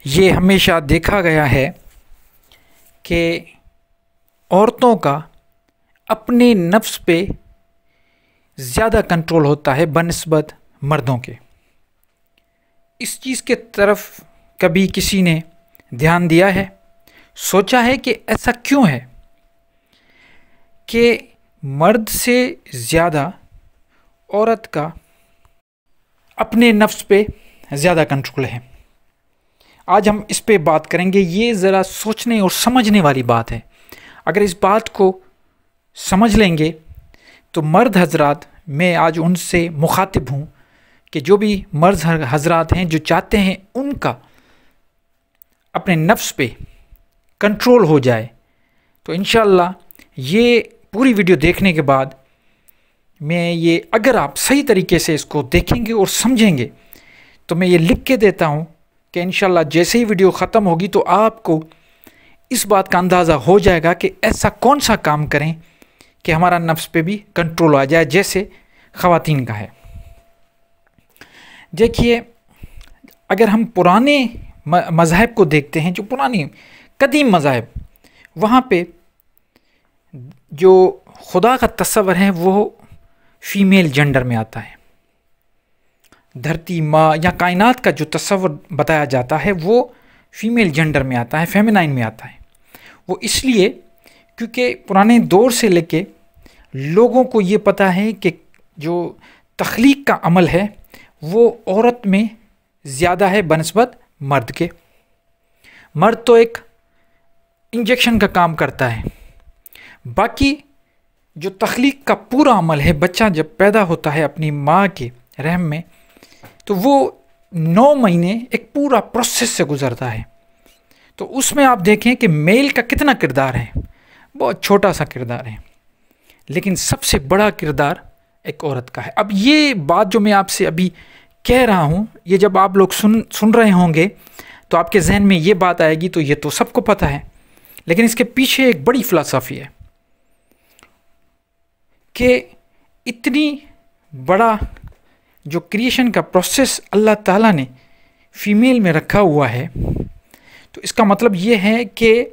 یہ ہمیشہ دیکھا گیا ہے کہ عورتوں کا اپنے نفس پہ زیادہ کنٹرول ہوتا ہے بنسبت مردوں کے۔ اس چیز کے طرف کبھی کسی نے دھیان دیا ہے؟ سوچا ہے کہ ایسا کیوں ہے کہ مرد سے زیادہ عورت کا اپنے نفس پہ زیادہ کنٹرول ہے؟ آج ہم اس پہ بات کریں گے۔ یہ ذرا سوچنے اور سمجھنے والی بات ہے۔ اگر اس بات کو سمجھ لیں گے تو مرد حضرات، میں آج ان سے مخاطب ہوں کہ جو بھی مرد حضرات ہیں جو چاہتے ہیں ان کا اپنے نفس پہ کنٹرول ہو جائے، تو انشاءاللہ یہ پوری ویڈیو دیکھنے کے بعد اگر آپ صحیح طریقے سے اس کو دیکھیں گے اور سمجھیں گے تو میں یہ لکھ کے دیتا ہوں کہ انشاءاللہ جیسے ہی ویڈیو ختم ہوگی تو آپ کو اس بات کا اندازہ ہو جائے گا کہ ایسا کون سا کام کریں کہ ہمارا نفس پہ بھی کنٹرول آ جائے، جیسے خواتین کا ہے۔ دیکھیے، اگر ہم پرانے مذاہب کو دیکھتے ہیں، جو پرانی قدیم مذاہب، وہاں پہ جو خدا کا تصور ہے وہ فیمیل جنڈر میں آتا ہے۔ دھرتی، ماں یا کائنات کا جو تصور بتایا جاتا ہے وہ فیمیل جنڈر میں آتا ہے، فیمینائن میں آتا ہے۔ وہ اس لیے کیونکہ پرانے دور سے لے کے لوگوں کو یہ پتہ ہے کہ جو تخلیق کا عمل ہے وہ عورت میں زیادہ ہے بنسبت مرد کے۔ مرد تو ایک انجیکشن کا کام کرتا ہے، باقی جو تخلیق کا پورا عمل ہے، بچہ جب پیدا ہوتا ہے اپنی ماں کے رحم میں تو وہ 9 مہینے ایک پورا پروسیس سے گزرتا ہے۔ تو اس میں آپ دیکھیں کہ میل کا کتنا کردار ہے، بہت چھوٹا سا کردار ہے، لیکن سب سے بڑا کردار ایک عورت کا ہے۔ اب یہ بات جو میں آپ سے ابھی کہہ رہا ہوں، یہ جب آپ لوگ سن رہے ہوں گے تو آپ کے ذہن میں یہ بات آئے گی تو یہ تو سب کو پتہ ہے، لیکن اس کے پیچھے ایک بڑی فلسفی ہے کہ اتنی بڑا جو کریشن کا پروسیس اللہ تعالیٰ نے فیمیل میں رکھا ہوا ہے، تو اس کا مطلب یہ ہے کہ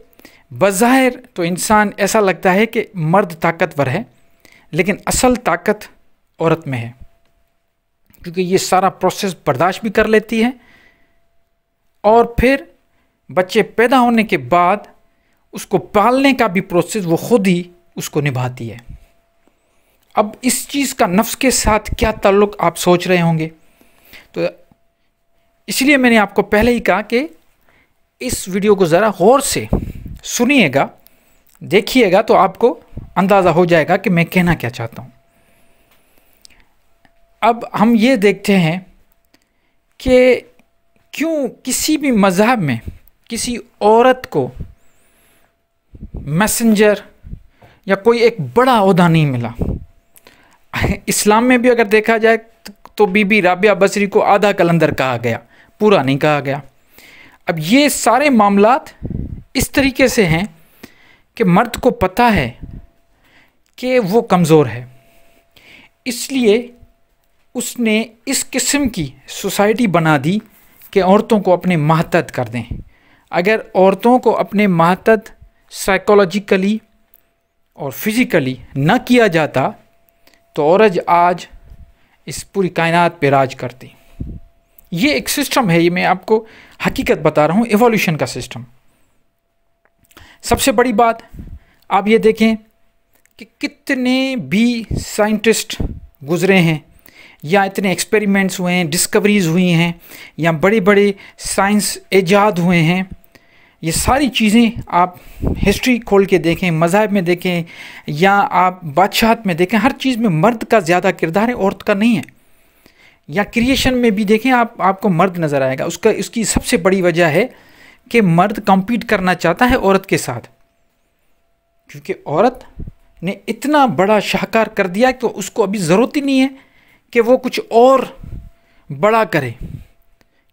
بظاہر تو انسان ایسا لگتا ہے کہ مرد طاقتور ہے، لیکن اصل طاقت عورت میں ہے، کیونکہ یہ سارا پروسیس برداشت بھی کر لیتی ہے اور پھر بچے پیدا ہونے کے بعد اس کو پالنے کا بھی پروسیس وہ خود ہی اس کو نبھاتی ہے۔ اب اس چیز کا نفس کے ساتھ کیا تعلق آپ سوچ رہے ہوں گے، تو اس لیے میں نے آپ کو پہلے ہی کہا کہ اس ویڈیو کو ذرا غور سے سنیے گا، دیکھیے گا تو آپ کو اندازہ ہو جائے گا کہ میں کہنا کیا چاہتا ہوں۔ اب ہم یہ دیکھتے ہیں کہ کیوں کسی بھی مذہب میں کسی عورت کو میسنجر یا کوئی ایک بڑا عہدہ نہیں ملا۔ اسلام میں بھی اگر دیکھا جائے تو بی بی رابعہ بصری کو آدھا کلندر کہا گیا، پورا نہیں کہا گیا۔ اب یہ سارے معاملات اس طریقے سے ہیں کہ مرد کو پتہ ہے کہ وہ کمزور ہے، اس لیے اس نے اس قسم کی سوسائٹی بنا دی کہ عورتوں کو اپنے ماتحت کر دیں۔ اگر عورتوں کو اپنے ماتحت سائیکولوجیکلی اور فزیکلی نہ کیا جاتا تو عورت آج اس پوری کائنات پہ راج کرتی۔ یہ ایک سسٹم ہے، یہ میں آپ کو حقیقت بتا رہا ہوں، ایوولوشن کا سسٹم۔ سب سے بڑی بات آپ یہ دیکھیں کہ کتنے بھی سائنٹسٹ گزرے ہیں یا اتنے ایکسپیریمنٹس ہوئے ہیں، ڈسکوریز ہوئی ہیں، یا بڑے بڑے سائنس ایجاد ہوئے ہیں، یہ ساری چیزیں آپ ہسٹری کھول کے دیکھیں، مذاہب میں دیکھیں یا آپ بادشاہت میں دیکھیں، ہر چیز میں مرد کا زیادہ کردار ہے، عورت کا نہیں ہے۔ یا کریشن میں بھی دیکھیں آپ کو مرد نظر آئے گا۔ اس کی سب سے بڑی وجہ ہے کہ مرد کمپیٹ کرنا چاہتا ہے عورت کے ساتھ، کیونکہ عورت نے اتنا بڑا شاہکار کر دیا کہ اس کو ابھی ضرورت ہی نہیں ہے کہ وہ کچھ اور بڑا کرے،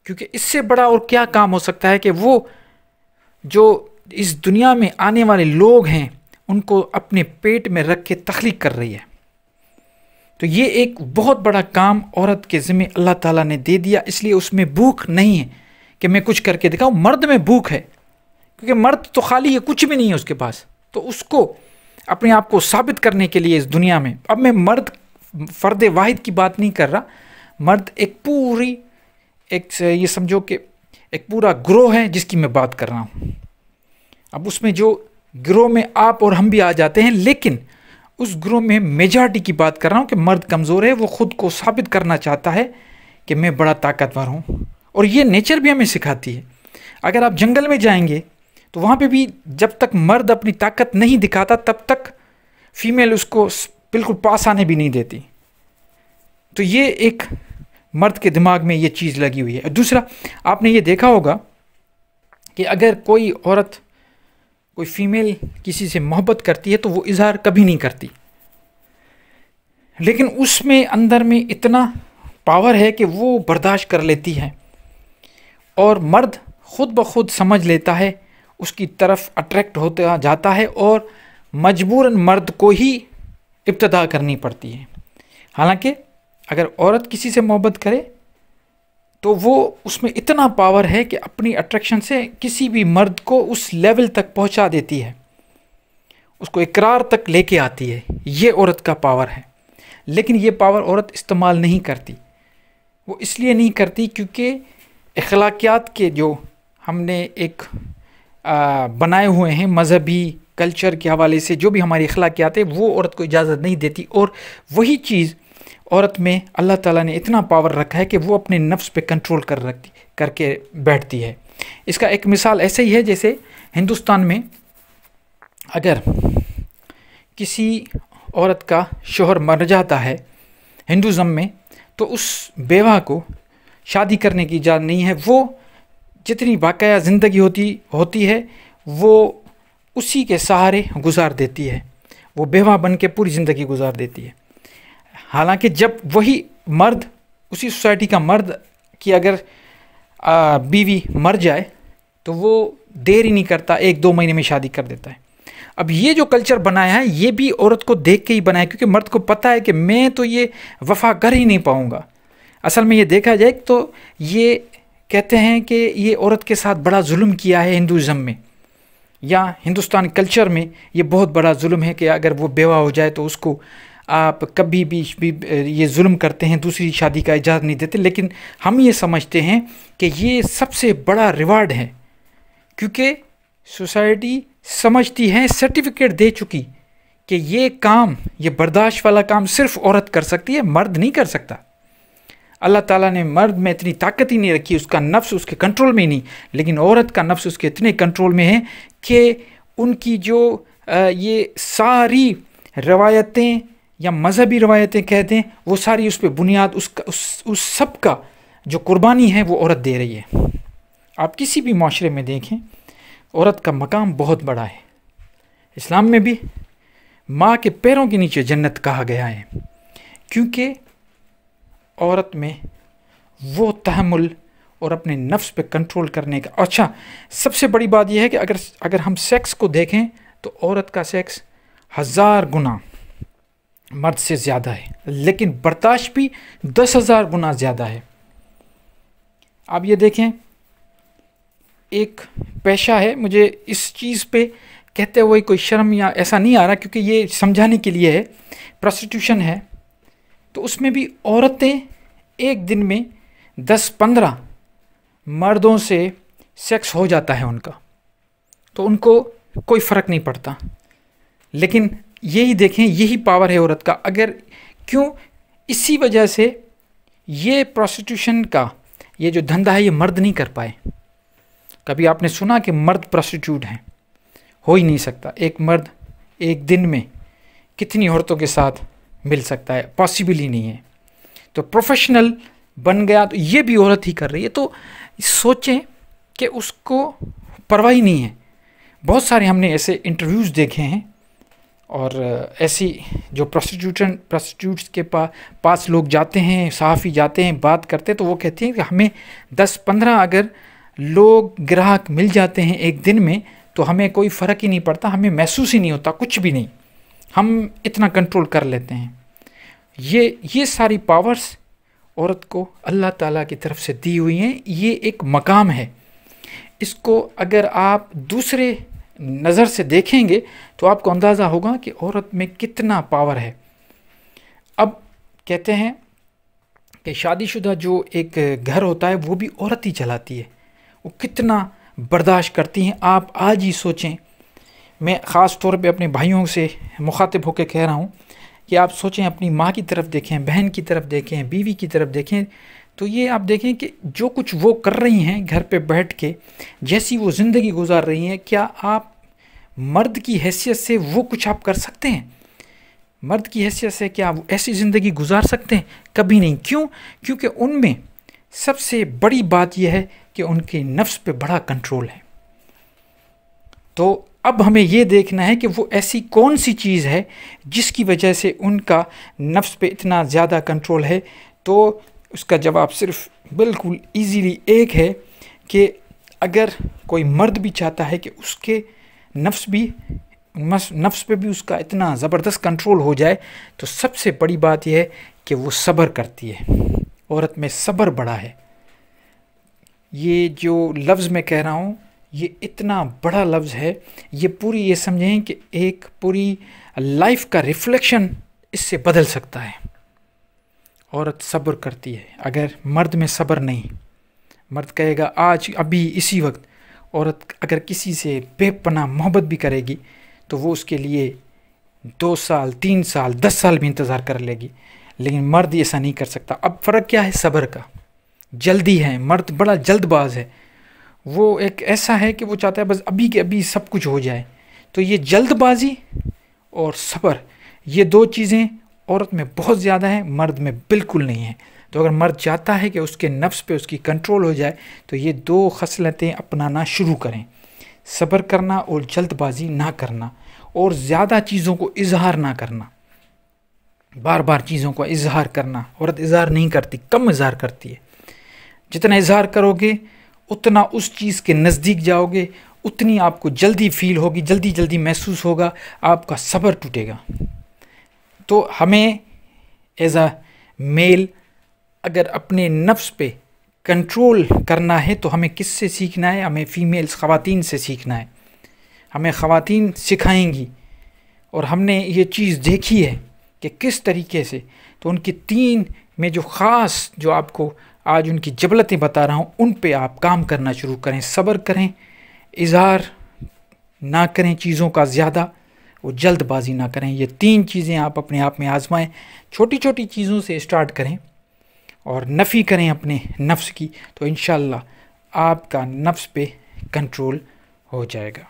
کیونکہ اس سے بڑا اور کیا کام ہو سکتا ہے کہ وہ جو اس دنیا میں آنے والے لوگ ہیں ان کو اپنے پیٹ میں رکھ کے تخلیق کر رہی ہے۔ تو یہ ایک بہت بڑا کام عورت کے ذمہ اللہ تعالیٰ نے دے دیا، اس لیے اس میں بھوک نہیں ہے کہ میں کچھ کر کے دکھاؤں. مرد میں بھوک ہے، کیونکہ مرد تو خالی ہے، کچھ بھی نہیں ہے اس کے پاس، تو اس کو اپنے آپ کو ثابت کرنے کے لیے اس دنیا میں. اب میں مرد فرد واحد کی بات نہیں کر رہا، مرد ایک یہ سمجھو کہ ایک پورا گروہ ہے جس کی میں بات کر رہا ہوں. اب اس میں جو گروہ میں آپ اور ہم بھی آ جاتے ہیں، لیکن اس گروہ میں میجارٹی کی بات کر رہا ہوں کہ مرد کمزور ہے، وہ خود کو ثابت کرنا چاہتا ہے کہ میں بڑا طاقتور ہوں. اور یہ نیچر بھی ہمیں سکھاتی ہے. اگر آپ جنگل میں جائیں گے تو وہاں پہ بھی جب تک مرد اپنی طاقت نہیں دکھاتا تب تک فیمیل اس کو بالکل پاس آنے بھی نہیں دیتی. تو یہ ایک مرد کے دماغ میں یہ چیز لگی ہوئی ہے. دوسرا، آپ نے یہ دیکھا ہوگا کہ اگر کوئی عورت، کوئی فیمیل کسی سے محبت کرتی ہے تو وہ اظہار کبھی نہیں کرتی، لیکن اس میں اندر میں اتنا پاور ہے کہ وہ برداشت کر لیتی ہے، اور مرد خود بخود سمجھ لیتا ہے، اس کی طرف اٹریکٹ ہوتا جاتا ہے، اور مجبوراً مرد کو ہی ابتدا کرنی پڑتی ہے. حالانکہ اگر عورت کسی سے محبت کرے تو وہ اس میں اتنا پاور ہے کہ اپنی اٹریکشن سے کسی بھی مرد کو اس لیول تک پہنچا دیتی ہے، اس کو اقرار تک لے کے آتی ہے. یہ عورت کا پاور ہے. لیکن یہ پاور عورت استعمال نہیں کرتی. وہ اس لیے نہیں کرتی کیونکہ اخلاقیات کے جو ہم نے ایک بنائے ہوئے ہیں مذہبی کلچر کے حوالے سے، جو بھی ہماری اخلاقیات ہے وہ عورت کو اجازت نہیں دیتی. اور وہی چیز عورت میں اللہ تعالیٰ نے اتنا پاور رکھا ہے کہ وہ اپنے نفس پہ کنٹرول کر کے بیٹھتی ہے. اس کا ایک مثال ایسے ہی ہے جیسے ہندوستان میں اگر کسی عورت کا شوہر مر جاتا ہے ہندوازم میں، تو اس بیوہ کو شادی کرنے کی اجازت نہیں ہے. وہ جتنی باقاعدہ زندگی ہوتی ہے وہ اسی کے سہارے گزار دیتی ہے، وہ بیوہ بن کے پوری زندگی گزار دیتی ہے. حالانکہ جب وہی مرد، اسی سوسائٹی کا مرد کی اگر بیوی مر جائے تو وہ دیر ہی نہیں کرتا، 1-2 مہینے میں شادی کر دیتا ہے. اب یہ جو کلچر بنایا ہے یہ بھی عورت کو دیکھ کے ہی بنایا ہے، کیونکہ مرد کو پتہ ہے کہ میں تو یہ وفا کر ہی نہیں پاؤں گا. اصل میں یہ دیکھا جائے تو یہ کہتے ہیں کہ یہ عورت کے ساتھ بڑا ظلم کیا ہے ہندوازم میں یا ہندوستان کلچر میں. یہ بہت بڑا ظلم ہے کہ اگر وہ بیوہ ہو جائے تو اس کو آپ کبھی بھی یہ ظلم کرتے ہیں، دوسری شادی کا اجازت نہیں دیتے. لیکن ہم یہ سمجھتے ہیں کہ یہ سب سے بڑا ریوارڈ ہے، کیونکہ سوسائٹی سمجھتی ہے، سرٹیفکیٹ دے چکی کہ یہ کام، یہ برداشت والا کام صرف عورت کر سکتی ہے، مرد نہیں کر سکتا. اللہ تعالیٰ نے مرد میں اتنی طاقت ہی نہیں رکھی، اس کا نفس اس کے کنٹرول میں ہی نہیں، لیکن عورت کا نفس اس کے اتنے کنٹرول میں ہے کہ ان کی جو یہ ساری روایتیں یا مذہبی روایتیں کہتے ہیں، وہ ساری اس پہ بنیاد، اس سب کا جو قربانی ہے وہ عورت دے رہی ہے. آپ کسی بھی معاشرے میں دیکھیں، عورت کا مقام بہت بڑا ہے. اسلام میں بھی ماں کے پیروں کے نیچے جنت کہا گیا ہے، کیونکہ عورت میں وہ تحمل اور اپنے نفس پہ کنٹرول کرنے کا. اچھا، سب سے بڑی بات یہ ہے کہ اگر ہم سیکس کو دیکھیں تو عورت کا سیکس 1000 گنا مرد سے زیادہ ہے، لیکن برداشت بھی 10,000 گنا زیادہ ہے. آپ یہ دیکھیں، ایک پیشہ ہے، مجھے اس چیز پہ کہتے ہوئے کوئی شرم یا ایسا نہیں آ رہا کیونکہ یہ سمجھانے کے لیے ہے. پروسٹیٹیوشن ہے، تو اس میں بھی عورتیں ایک دن میں 10-15 مردوں سے سیکس ہو جاتا ہے ان کا، تو ان کو کوئی فرق نہیں پڑتا. لیکن یہی دیکھیں، یہی پاور ہے عورت کا. اگر کیوں؟ اسی وجہ سے یہ پروسٹیٹیوشن کا یہ جو دھندا ہے یہ مرد نہیں کر پائے. کبھی آپ نے سنا کہ مرد پروسٹیٹیوٹ ہیں؟ ہو ہی نہیں سکتا. ایک مرد ایک دن میں کتنی عورتوں کے ساتھ مل سکتا ہے؟ پاسبل ہی نہیں ہے. تو پروفیشنل بن گیا تو یہ بھی عورت ہی کر رہی ہے. تو سوچیں کہ اس کو پرواہ ہی نہیں ہے. بہت سارے ہم نے ایسے انٹرویوز دیکھے ہیں، اور ایسی جو پروسٹیٹیوٹس کے پاس لوگ جاتے ہیں، صحافی جاتے ہیں، بات کرتے، تو وہ کہتے ہیں کہ ہمیں 10-15 اگر لوگ گراہک مل جاتے ہیں ایک دن میں تو ہمیں کوئی فرق ہی نہیں پڑتا، ہمیں محسوس ہی نہیں ہوتا، کچھ بھی نہیں، ہم اتنا کنٹرول کر لیتے ہیں. یہ ساری پاورز عورت کو اللہ تعالیٰ کی طرف سے دی ہوئی ہیں، یہ ایک مقام ہے. اس کو اگر آپ دوسرے نظر سے دیکھیں گے تو آپ کو اندازہ ہوگا کہ عورت میں کتنا پاور ہے. اب کہتے ہیں کہ شادی شدہ جو ایک گھر ہوتا ہے وہ بھی عورت ہی چلاتی ہے. وہ کتنا برداشت کرتی ہیں آپ آج ہی سوچیں. میں خاص طور پہ اپنے بھائیوں سے مخاطب ہو کے کہہ رہا ہوں کہ آپ سوچیں، اپنی ماں کی طرف دیکھیں، بہن کی طرف دیکھیں، بیوی کی طرف دیکھیں، تو یہ آپ دیکھیں کہ جو کچھ وہ کر رہی ہیں گھر پہ بیٹھ کے، جیسی وہ زندگی گزار رہی ہیں، کیا آپ مرد کی حیثیت سے وہ کچھ آپ کر سکتے ہیں؟ مرد کی حیثیت سے کیا وہ ایسی زندگی گزار سکتے ہیں؟ کبھی نہیں. کیوں؟ کیونکہ ان میں سب سے بڑی بات یہ ہے کہ ان کے نفس پہ بڑا کنٹرول ہے. تو اب ہمیں یہ دیکھنا ہے کہ وہ ایسی کون سی چیز ہے جس کی وجہ سے ان کا نفس پہ اتنا زیادہ کنٹرول ہے. تو اس کا جواب صرف بالکل ایزیلی ایک ہے کہ اگر کوئی مرد بھی چاہتا ہے کہ اس کے نفس پہ بھی اس کا اتنا زبردست کنٹرول ہو جائے، تو سب سے بڑی بات یہ ہے کہ وہ صبر کرتی ہے. عورت میں صبر بڑا ہے. یہ جو لفظ میں کہہ رہا ہوں یہ اتنا بڑا لفظ ہے، یہ پوری یہ سمجھیں کہ ایک پوری لائف کا ریفلیکشن اس سے بدل سکتا ہے. عورت صبر کرتی ہے. اگر مرد میں صبر نہیں، مرد کہے گا آج ابھی اسی وقت. عورت اگر کسی سے بے پناہ محبت بھی کرے گی تو وہ اس کے لیے 2 سال 3 سال 10 سال بھی انتظار کر لے گی، لیکن مرد ایسا نہیں کر سکتا. اب فرق کیا ہے؟ صبر کا. جلدی ہے، مرد بڑا جلد باز ہے. وہ ایک ایسا ہے کہ وہ چاہتا ہے بس ابھی کے ابھی سب کچھ ہو جائے. تو یہ جلد بازی اور صبر، یہ 2 چیزیں عورت میں بہت زیادہ ہیں، مرد میں بالکل نہیں ہیں. تو اگر مرد چاہتا ہے کہ اس کے نفس پہ اس کی کنٹرول ہو جائے تو یہ 2 خصلتیں اپنانا شروع کریں: صبر کرنا اور جلد بازی نہ کرنا، اور زیادہ چیزوں کو اظہار نہ کرنا. بار بار چیزوں کو اظہار کرنا، عورت اظہار نہیں کرتی، کم اظہار کرتی ہے. جتنا اظہار کرو گے اتنا اس چیز کے نزدیک جاؤ گے، اتنی آپ کو جلدی فیل ہوگی، جلدی محسوس ہوگا، آپ کا صبر ٹوٹے گا. تو ہمیں ایز اے میل اگر اپنے نفس پہ کنٹرول کرنا ہے تو ہمیں کس سے سیکھنا ہے؟ ہمیں فیمیلز، خواتین سے سیکھنا ہے. ہمیں خواتین سکھائیں گی، اور ہم نے یہ چیز دیکھی ہے کہ کس طریقے سے. تو ان کی 3 میں جو خاص جو آپ کو آج ان کی جبلتیں بتا رہا ہوں، ان پہ آپ کام کرنا شروع کریں. صبر کریں، اظہار نہ کریں چیزوں کا زیادہ، وہ جلد بازی نہ کریں. یہ 3 چیزیں آپ اپنے آپ میں آزمائیں. چھوٹی چھوٹی چیزوں سے اسٹارٹ کریں اور نفی کریں اپنے نفس کی، تو انشاءاللہ آپ کا نفس پہ کنٹرول ہو جائے گا.